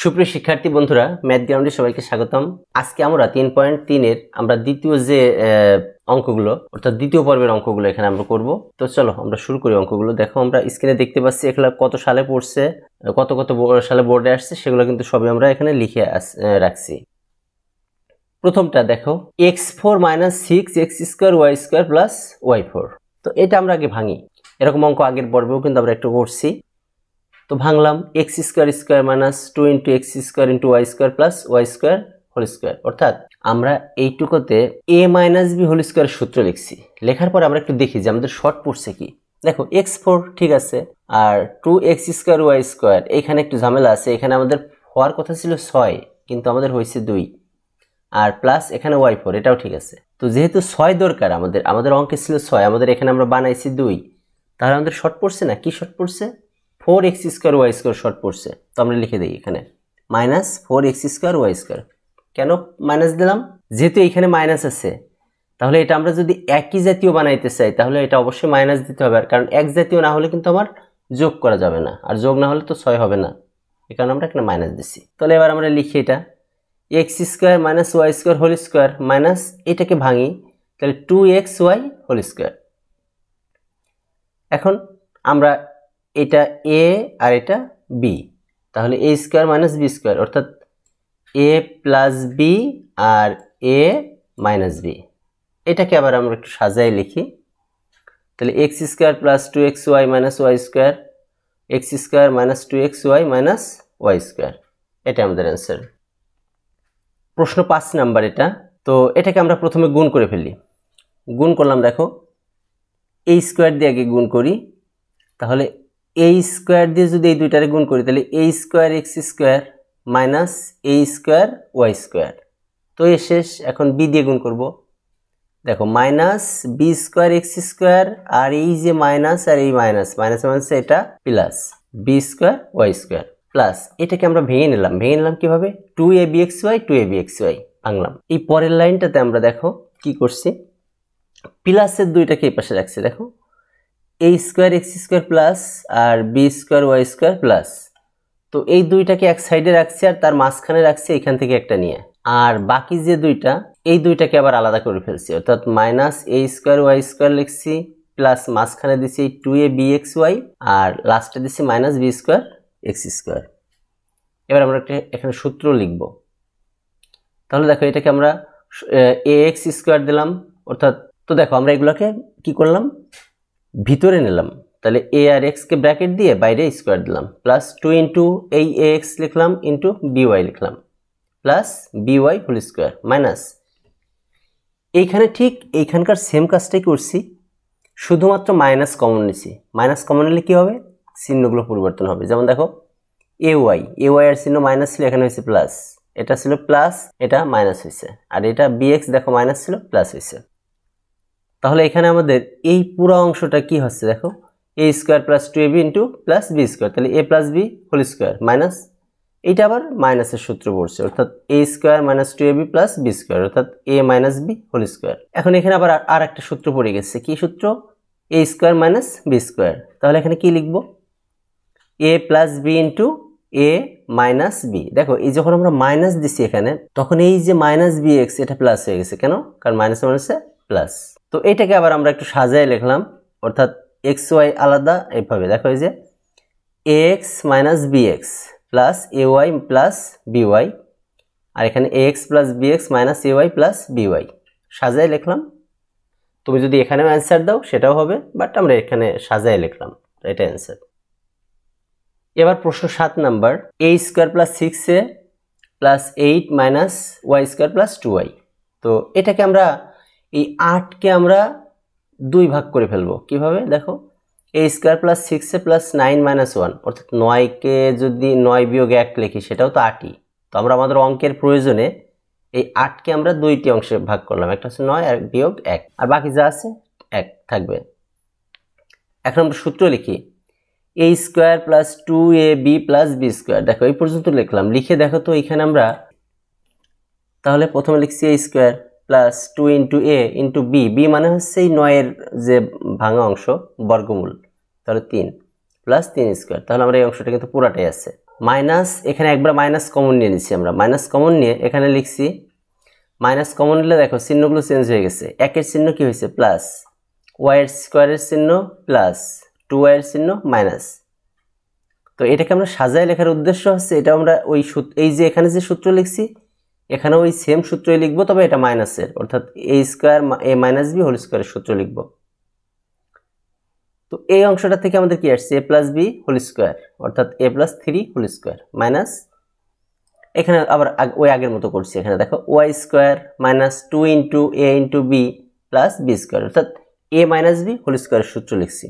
সুপ্রিয় শিক্ষার্থী বন্ধুরা, ম্যাথ গ্রাউন্ডে সবাইকে স্বাগতম। আজকে আমরা 3.3 এর আমরা দ্বিতীয় যে অঙ্কগুলো অর্থাৎ দ্বিতীয় পর্বের অঙ্কগুলো এখানে আমরা করব। তো চলো আমরা শুরু করি অঙ্কগুলো। দেখো আমরা স্ক্রিনে দেখতে পাচ্ছি এগুলো কত সালে পড়ছে, কত সালে বোর্ডে আসছে, সেগুলো কিন্তু সবই আমরা এখানে লিখে রাখছি। প্রথমটা দেখো, x4 - 6x² y² + y4। তো এটা আমরা আগে ভাঙি। এরকম অঙ্ক আগের পর্বেও কিন্তু আমরা একটু করছি। তো ভাঙলাম, x² - 2 × x² × y² + y² whole square. অর্থাৎ আমরা এইটুকুতে a - b হোল স্কয়ার সূত্র লিখছি। লেখার পর আমরা একটু দেখি যে আমাদের শর্ট পড়ছে কি। দেখো x4 ঠিক আছে, আর 2x² y² এখানে একটু ঝামেলা আছে। এখানে আমাদের হওয়ার কথা ছিল 6 কিন্তু আমাদের হয়েছে 2, আর প্লাস এখানে y4 এটাও ঠিক আছে। তো যেহেতু 6 দরকার, আমাদের অঙ্কে ছিল 6, আমাদের এখানে আমরা বানাইছি 2, তাহলে আমাদের শর্ট পড়ছে না? কি শর্ট পড়ছে? 4x² y² শর্ট পড়ছে। তো আমরা লিখে দিই এখানে -4x² y²। কেন মাইনাস দিলাম? যেহেতু এখানে মাইনাস আছে, তাহলে এটা আমরা যদি একই জাতীয় বানাইতে চাই তাহলে এটা অবশ্যই মাইনাস দিতে হবে। আর কারণ এক জাতীয় না হলে কিন্তু আমার যোগ করা যাবে না, আর যোগ না হলে তো 6 হবে না, এই কারণে আমরা এখানে মাইনাস দিছি। তাহলে এবার আমরা লিখি এটা x² - y² whole square minus, এটাকে ভাঙি, তাহলে 2xy হোল স্কয়ার। এখন আমরা এটা a আর এটা b, তাহলে a² - b² অর্থাৎ a + b R a - b। এটাকে আবার আমরা একটু সাজাই লিখি, তাহলে x² + 2xy - y², x² - 2xy - y²। এটা আমাদের অ্যান্সার। প্রশ্ন 5 নাম্বার এটা। তো এটাকে আমরা প্রথমে গুণ করে ফেলি। গুণ করলাম, দেখো a² দিয়ে আগে গুণ করি, তাহলে a² দিয়ে যদি এই দুইটারে গুণ করি তাহলে a² x² - a² y²। তো এ শেষ। এখন b দিয়ে গুণ করব। দেখো -b² x² আর এই যে মাইনাস আর এই মাইনাস এটা প্লাস b² y² প্লাস, এটাকে আমরা ভেঙে নিলাম কিভাবে? 2abxy 2abxy ভাঙলাম। এই পরের লাইনটাতে আমরা দেখো কি করছি, প্লাসের দুইটাকে এই পাশে রাখছি। দেখো a² x² প্লাস আর b² y² প্লাস, তো এই দুইটাকে এক সাইডে রাখছি আর তার মাঝখানে রাখছি এখান থেকে একটা নিয়ে, আর বাকি যে দুইটা এই দুইটাকে আবার আলাদা করে ফেলছি। অর্থাৎ -a² y² লিখছি, প্লাস মাঝখানে দিছি 2abxy আর লাস্টে দিছি -b² x²। এবার আমরা এখানে সূত্র লিখব। তাহলে দেখো এটাকে আমরা ax² দিলাম, অর্থাৎ তো দেখো আমরা এগুলোকে কি করলাম, ভিতরে নিলাম। তাহলে a আর x কে ব্র্যাকেট দিয়ে বাইরে স্কয়ার দিলাম, প্লাস 2 × এই ax লিখলাম ইন্টু by লিখলাম, plus by whole square minus, এইখানে ঠিক এইখানকার সেম কাজটাই করছি, শুধুমাত্র মাইনাস কমন নিছি। মাইনাস কমন নিলে কি হবে? চিহ্নগুলো পরিবর্তন হবে। যেমন দেখো ay এর চিহ্ন মাইনাস ছিল, এখানে হয়েছে প্লাস, এটা ছিল প্লাস, এটা মাইনাস হয়েছে, আর এটা bx দেখো মাইনাস ছিল প্লাস হয়েছে। তাহলে এখানে আমাদের এই পুরো অংশটা কি হচ্ছে? দেখো a² + 2ab + b², তাহলে a + b whole square minus, এইটা আবার মাইনাসের সূত্র পড়ছে, অর্থাৎ a² - 2ab + b² অর্থাৎ a - b হোল স্কয়ার। এখন এখানে আবার আর একটা সূত্র পড়ে গেছে। কি সূত্র? a² - b²। তাহলে এখানে কি লিখব? a + b × a - b। দেখো এই যখন আমরা মাইনাস দিছি এখানে, তখন এই যে -bx এটা প্লাস হয়ে গেছে। কেন? কারণ মাইনাসে মাইনাসে প্লাস। তো এটাকে আবার আমরা একটু সাজায় লিখলাম, অর্থাৎ xy আলাদা এইভাবে। দেখো এই যে ax - bx plus ay plus by, আর এখানে ax + bx - ay plus by সাজায় লিখলাম। তুমি যদি এখানেও অ্যান্সার দাও সেটাও হবে, বাট আমরা এখানে সাজায় লিখলাম, এটা অ্যান্সার। এবার প্রশ্ন 7 number, a² + 6a + 8 - y² + 2y। তো এটাকে আমরা এই 8কে আমরা 2 ভাগ করে ফেলবো। কিভাবে? দেখো a² + 6a + 9 - 1 অর্থাৎ 9কে যদি 9 - 1 লিখি সেটাও তো 8ই। তো আমরা আমাদের অঙ্কের প্রয়োজনে এই 8কে আমরা 2টি অংশে ভাগ করলাম, একটা হচ্ছে 9 আর -1, আর বাকি যা আছে 1 থাকবে। এখন আমরা সূত্র লিখি a² + 2ab + b²। দেখো এই পর্যন্ত লিখলাম। লিখে দেখো তো এখানে আমরা তাহলে প্রথমে লিখছি a² + 2 × a × b, b মানে হচ্ছে এই 9 এর যে ভাঙা অংশ বর্গমূল, তাহলে 3 + 3²। তাহলে আমরা এই অংশটা কিন্তু পুরাটাই আছে। মাইনাস এখানে একবার মাইনাস কমন নিয়ে নিচ্ছি আমরা, মাইনাস কমন নিয়ে এখানে লিখছি, মাইনাস কমন নিলে দেখো চিহ্নগুলো চেঞ্জ হয়ে গেছে, একের চিহ্ন কি হয়েছে প্লাস, ওয়াইয়ের স্কোয়ারের চিহ্ন প্লাস, 2y এর চিহ্ন মাইনাস। তো এটাকে আমরা সাজায় লেখার উদ্দেশ্য হচ্ছে এটা আমরা ওই এই যে এখানে যে সূত্র লিখছি এখানে ওই সেম সূত্রই লিখবো, তবে এটা মাইনাসের, অর্থাৎ a square a minus B whole স্কোয়ারের সূত্র লিখবো। তো এই অংশটা থেকে আমাদের কি আসছে, a plus B whole square অর্থাৎ a plus 3 whole square minus, এখানে আবার ওই আগের মতো করছি, এখানে দেখো Y square minus 2 into a into B plus B square অর্থাৎ a মাইনাস বি হোল স্কোয়ারের সূত্র লিখছি।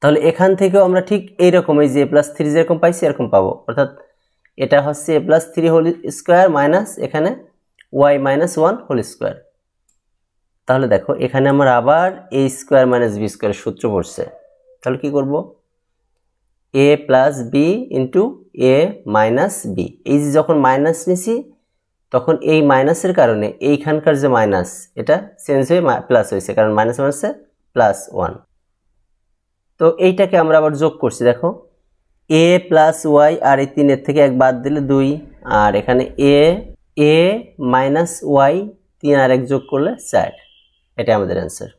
তাহলে এখান থেকেও আমরা ঠিক এইরকম এই যে a প্লাস 3 যেরকম পাইছি এরকম পাবো, অর্থাৎ এটা হচ্ছে a plus 3 whole square minus এখানে y মাইনাস 1 হোল স্কোয়ার। তাহলে দেখো এখানে আমার আবার a স্কোয়ার মাইনাস বি স্কোয়ারের সূত্র পড়ছে, তাহলে কি করব, a plus B into A minus B, এই যে যখন মাইনাস নিছি তখন এই মাইনাসের কারণে এইখানকার যে মাইনাস এটা চেঞ্জ হয়ে প্লাস হয়েছে, কারণ মাইনাস মাইনাসে প্লাস 1। তো এইটাকে আমরা আবার যোগ করছি, দেখো a প্লাস ওয়াই আর এই 3 থেকে 1 বাদ দিলে 2, আর এখানে a মাইনাস ওয়াই 3 আর 1 যোগ করলে 4, এটা আমাদের অ্যান্সার।